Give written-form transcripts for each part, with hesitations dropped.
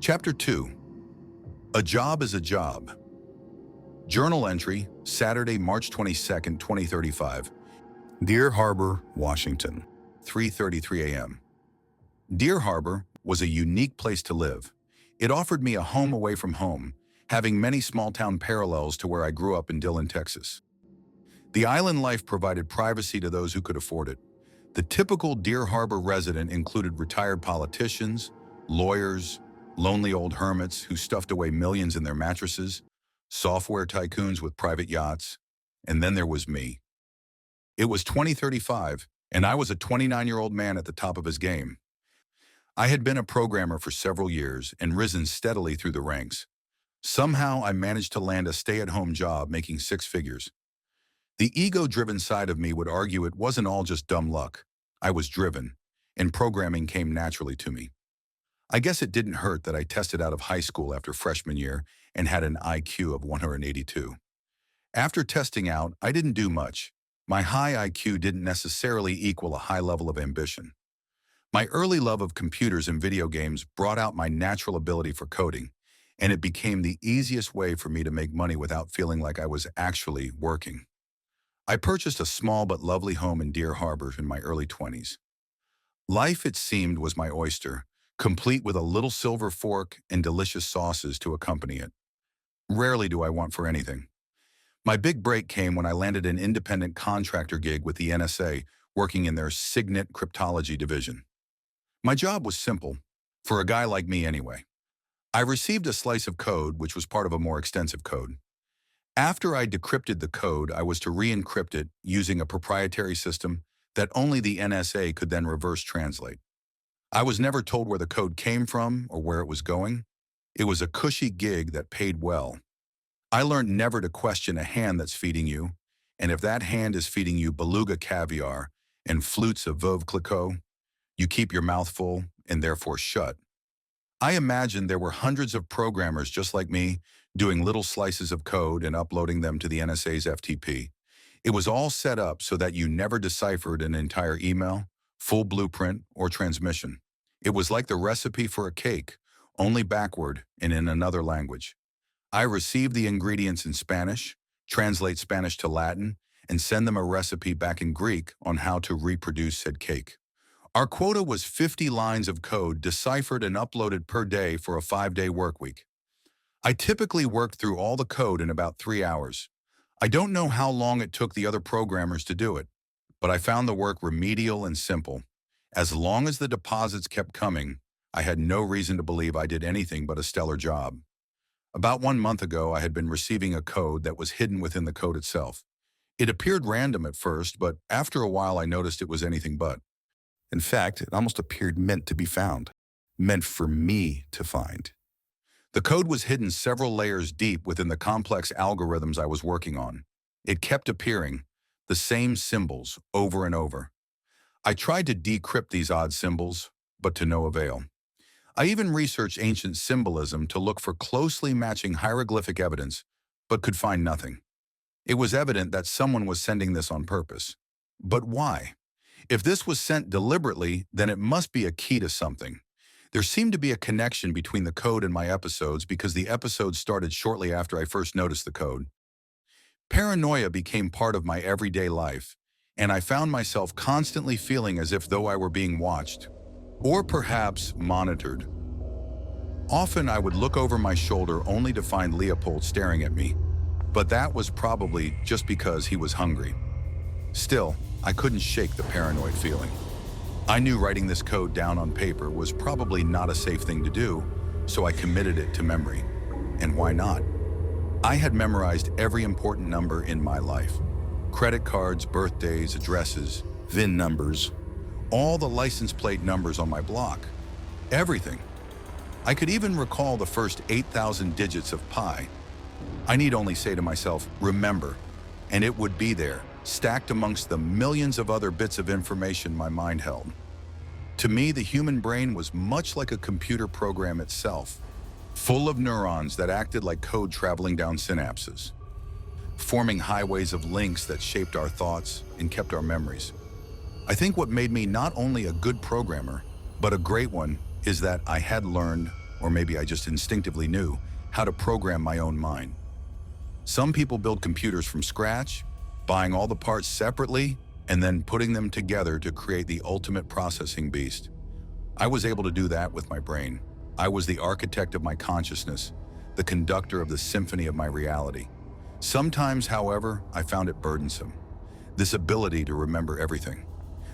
Chapter 2. A Job is a Job. Journal entry, Saturday, March 22nd, 2035. Deer Harbor, Washington, 3:33 a.m. Deer Harbor was a unique place to live. It offered me a home away from home, having many small-town parallels to where I grew up in Dillon, Texas. The island life provided privacy to those who could afford it. The typical Deer Harbor resident included retired politicians, lawyers, lonely old hermits who stuffed away millions in their mattresses, software tycoons with private yachts, and then there was me. It was 2035, and I was a 29-year-old man at the top of his game. I had been a programmer for several years and risen steadily through the ranks. Somehow, I managed to land a stay-at-home job making six figures. The ego-driven side of me would argue it wasn't all just dumb luck. I was driven, and programming came naturally to me. I guess it didn't hurt that I tested out of high school after freshman year and had an IQ of 182. After testing out, I didn't do much. My high IQ didn't necessarily equal a high level of ambition. My early love of computers and video games brought out my natural ability for coding, and it became the easiest way for me to make money without feeling like I was actually working. I purchased a small but lovely home in Deer Harbor in my early 20s. Life, it seemed, was my oyster, complete with a little silver fork and delicious sauces to accompany it. Rarely do I want for anything. My big break came when I landed an independent contractor gig with the NSA, working in their Signet cryptology division. My job was simple, for a guy like me anyway. I received a slice of code, which was part of a more extensive code. After I decrypted the code, I was to re-encrypt it using a proprietary system that only the NSA could then reverse translate. I was never told where the code came from or where it was going. It was a cushy gig that paid well. I learned never to question a hand that's feeding you, and if that hand is feeding you beluga caviar and flutes of Veuve Clicquot, you keep your mouth full and therefore shut. I imagined there were hundreds of programmers just like me doing little slices of code and uploading them to the NSA's FTP. It was all set up so that you never deciphered an entire email, full blueprint, or transmission. It was like the recipe for a cake, only backward and in another language. I received the ingredients in Spanish, translate Spanish to Latin, and send them a recipe back in Greek on how to reproduce said cake. Our quota was 50 lines of code deciphered and uploaded per day for a 5-day work week. I typically worked through all the code in about 3 hours. I don't know how long it took the other programmers to do it, but I found the work remedial and simple. As long as the deposits kept coming, I had no reason to believe I did anything but a stellar job. About 1 month ago, I had been receiving a code that was hidden within the code itself. It appeared random at first, but after a while I noticed it was anything but. In fact, it almost appeared meant to be found, meant for me to find. The code was hidden several layers deep within the complex algorithms I was working on. It kept appearing, the same symbols, over and over. I tried to decrypt these odd symbols, but to no avail. I even researched ancient symbolism to look for closely matching hieroglyphic evidence, but could find nothing. It was evident that someone was sending this on purpose. But why? If this was sent deliberately, then it must be a key to something. There seemed to be a connection between the code and my episodes because the episodes started shortly after I first noticed the code. Paranoia became part of my everyday life, and I found myself constantly feeling as if though I were being watched, or perhaps monitored. Often I would look over my shoulder only to find Leopold staring at me, but that was probably just because he was hungry. Still, I couldn't shake the paranoid feeling. I knew writing this code down on paper was probably not a safe thing to do, so I committed it to memory. And why not? I had memorized every important number in my life. Credit cards, birthdays, addresses, VIN numbers, all the license plate numbers on my block. Everything. I could even recall the first 8,000 digits of pi. I need only say to myself, remember, and it would be there, stacked amongst the millions of other bits of information my mind held. To me, the human brain was much like a computer program itself, full of neurons that acted like code traveling down synapses, forming highways of links that shaped our thoughts and kept our memories. I think what made me not only a good programmer, but a great one, is that I had learned or maybe I just instinctively knew, how to program my own mind. Some people build computers from scratch, buying all the parts separately and then putting them together to create the ultimate processing beast. I was able to do that with my brain. I was the architect of my consciousness, the conductor of the symphony of my reality. Sometimes, however, I found it burdensome, this ability to remember everything.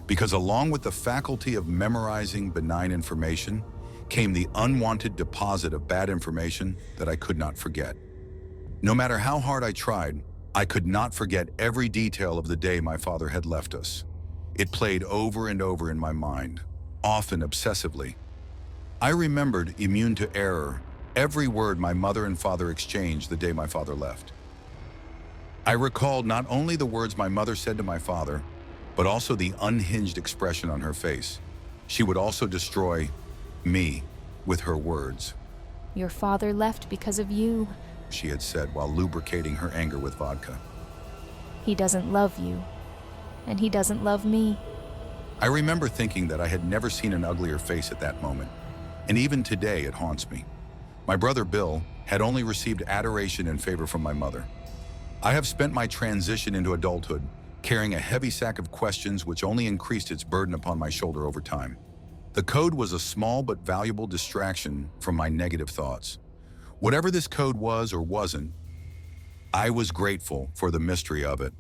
Because along with the faculty of memorizing benign information came the unwanted deposit of bad information that I could not forget. No matter how hard I tried, I could not forget every detail of the day my father had left us. It played over and over in my mind, often obsessively. I remembered, immune to error, every word my mother and father exchanged the day my father left. I recalled not only the words my mother said to my father, but also the unhinged expression on her face. She would also destroy me with her words. Your father left because of you. She had said while lubricating her anger with vodka. He doesn't love you, and he doesn't love me. I remember thinking that I had never seen an uglier face at that moment, and even today it haunts me. My brother Bill had only received adoration and favor from my mother. I have spent my transition into adulthood carrying a heavy sack of questions which only increased its burden upon my shoulder over time. The code was a small but valuable distraction from my negative thoughts. Whatever this code was or wasn't, I was grateful for the mystery of it.